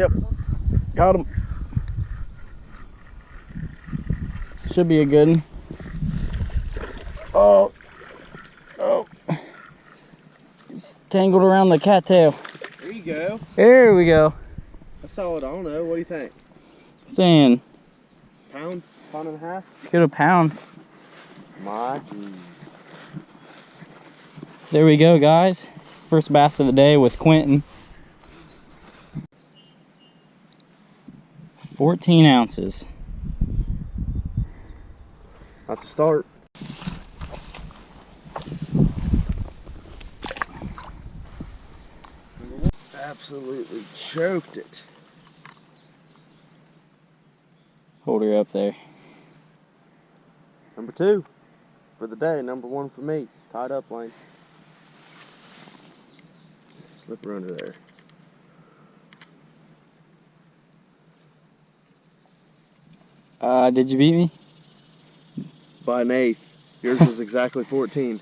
Yep. Got him. Should be a good one. Oh. Oh. It's tangled around the cattail. There you go. There we go. That's solid. I don't know. What do you think? Saying. Pound? Pound and a half? Let's get a pound. My geez. There we go, guys. First bass of the day with Quinton. 14 ounces. That's a start. Absolutely choked it. Hold her up there. Number 2 for the day. Number 1 for me. Tied up, Lane. Slip her under there. Did you beat me? By an 1/8. Yours was exactly 14.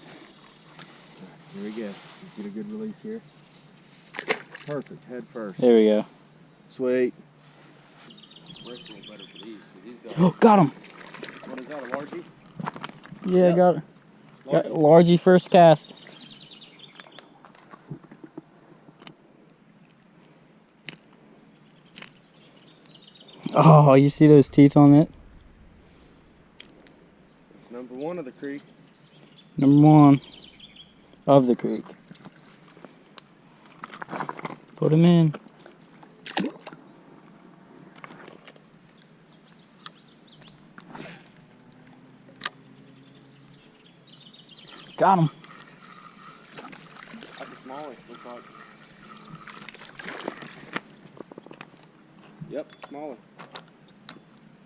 Here we go. Get a good release here. Perfect. Head first. There we go. Sweet. Oh, got him. What is that, a largie? Yeah, Yep. got largie first cast. Oh, you see those teeth on it? Number 1 of the creek. Number 1 of the creek. Put him in. Got him. That's a smallie, looks like. Yep, smallie.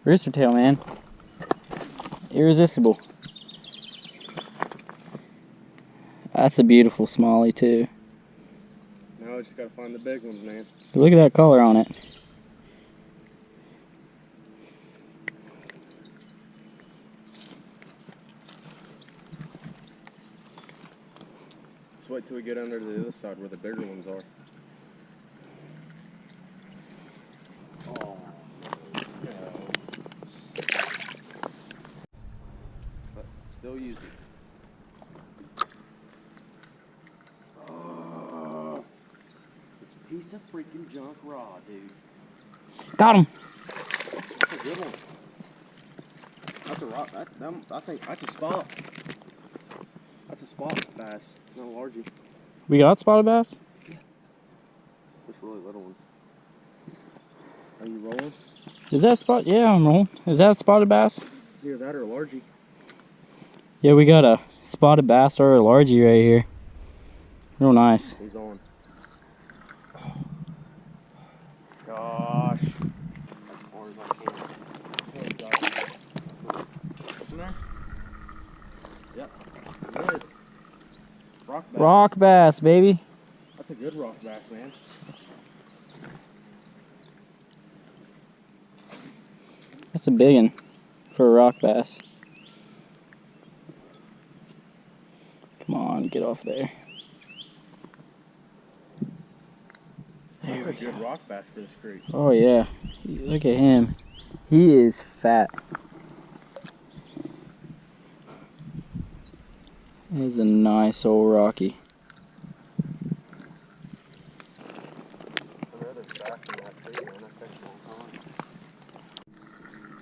Rooster tail, man. Irresistible. That's a beautiful smallie too. Now I just gotta find the big ones, man. Look at that color on it. Just wait till we get under to the other side where the bigger ones are. Oh, no. But still use it. It's a piece of freaking junk raw, dude. Got him. That's a good one. That's a rock. I think that's a spot. That's a spot bass, not a largie. We got spotted bass? Just really little ones. Are you rolling? Is that spot? Yeah, I'm rolling. Is that a spotted bass? It's either that or a largie. Yeah, we got a spotted bass or a largie right here. Real nice. He's on. Gosh. As far as I can. In there? Yep. There it is. Rock bass. Rock bass, baby. That's a good rock bass, man. That's a big one for a rock bass. Come on, get off there. That's a good rock bass for this creek. Oh yeah, look at him. He is fat. He's a nice old Rocky.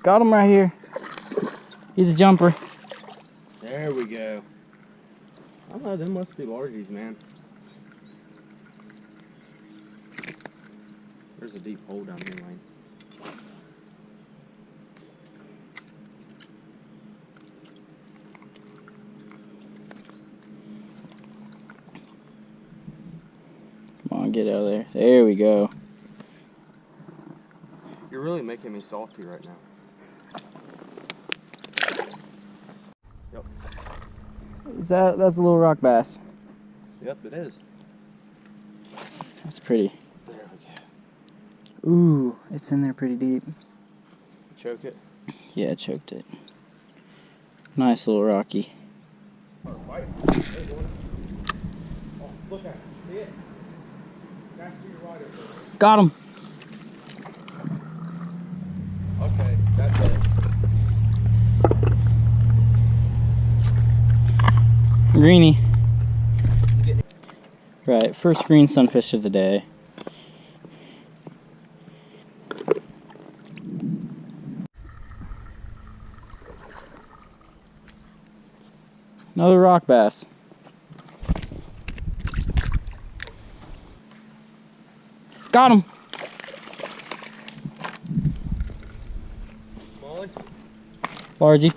Got him right here. He's a jumper. There we go. I don't know, them must be largies, man. There's a deep hole down here, Lane. Come on, get out of there. There we go. You're really making me salty right now. Yep. That's a little rock bass. Yep, it is. That's pretty. There we go. Ooh, it's in there pretty deep. Choke it. Yeah, choked it. Nice little Rocky. Oh, look at it. See it? Back to your right over there. Got him. Okay, that's it. Greenie. Right, first green sunfish of the day. Another rock bass. Got him. Smallie? Largie.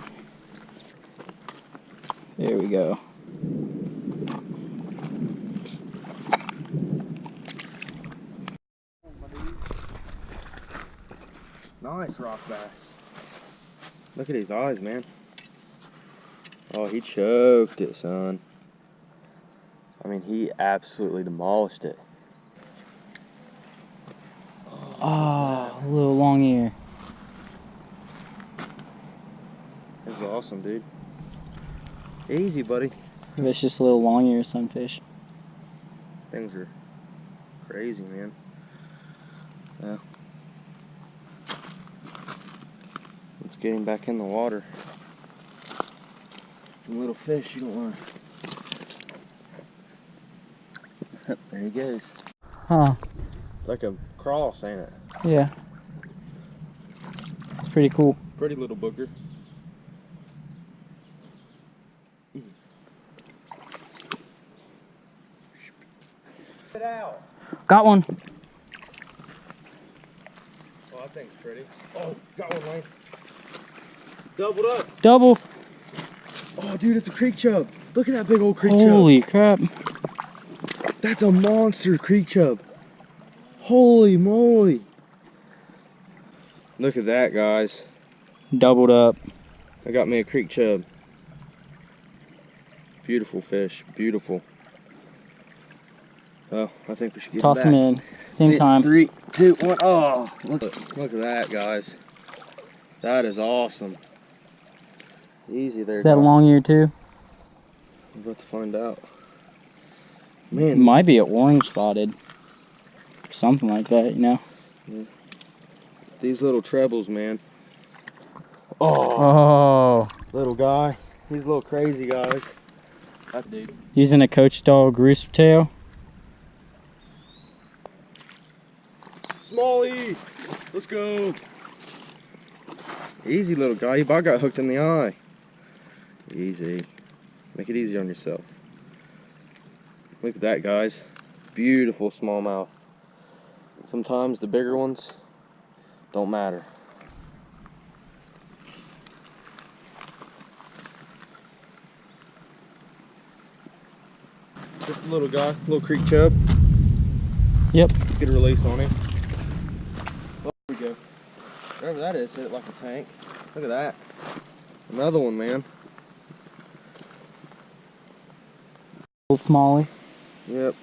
There we go. Nice rock bass. Look at his eyes, man. Oh, he choked it, son. I mean, he absolutely demolished it. Oh, a little long ear. That was awesome, dude. Easy, buddy. Vicious little long ear sunfish. Things are crazy, man. Yeah. Let's get him back in the water. Some little fish, you don't want to... There he goes. Huh. It's like a cross, ain't it? Yeah. It's pretty cool. Pretty little booger. Get out. Got one. Oh, that thing's pretty. Oh, got one, Lane. Doubled up. Double. Oh, dude, it's a creek chub. Look at that big old creek chub. Holy crap. That's a monster creek chub. Holy moly. Look at that, guys. Doubled up. I got me a creek chub. Beautiful fish. Beautiful. Oh, I think we should get Toss him him back. in. Same time. 3, 2, 1. Oh, look at that, guys. That is awesome. Easy there. Is that a long ear too? I'm about to find out. It Man, might be an orange spotted. Something like that, you know? yeah. These little trebles, man. Oh. Little guy. These little crazy guys. That dude. Using a coach dog roost tail. Smallie! Let's go! Easy, little guy. You about got hooked in the eye. Easy. Make it easy on yourself. Look at that, guys. Beautiful smallmouth. Sometimes the bigger ones don't matter. Just a little guy, little creek chub. Yep. Let's get a release on him. Oh, there we go. Whatever that is, hit it like a tank. Look at that. Another one, man. Little smallie. Yep,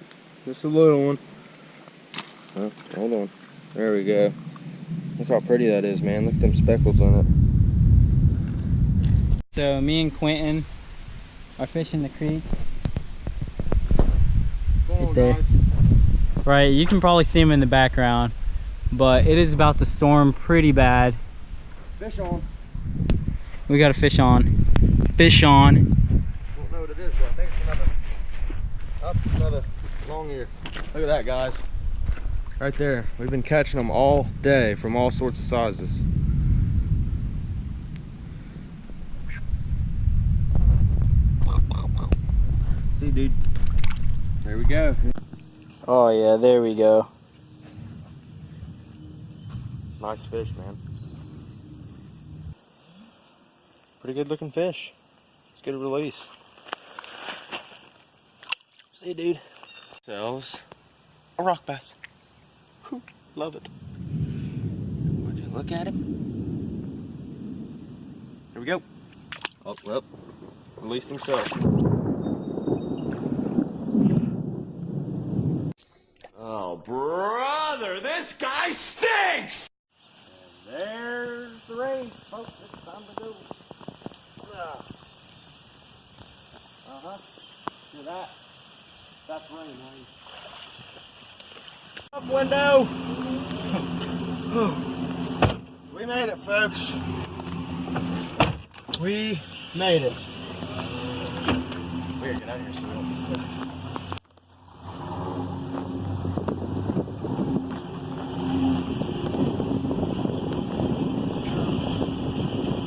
just a little one. Oh, hold on. There we go. Look how pretty that is, man. Look at them speckles on it. So me and Quinton are fishing the creek. Come on, Right there. guys. Right, you can probably see him in the background, but it is about to storm pretty bad. Fish on. We got a fish on. Fish on. Don't know what it is, but I think it's another long ear. Look at that, guys. Right there. We've been catching them all day from all sorts of sizes. See, dude. There we go. Oh yeah, there we go. Nice fish, man. Pretty good looking fish. Let's get a release. See, dude. Ourselves a rock bass. Whew, love it. Would you look at him? Here we go. Oh, well, released himself. Oh, brother, this guy stinks! And there's the rain, folks. It's time to go. Hear that? That's rain, honey. Up window! We made it, folks. We made it. We gotta get out of here so we don't miss this.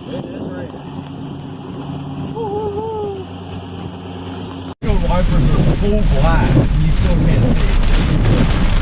It is raining. Wipers are full blast and you still can't see it.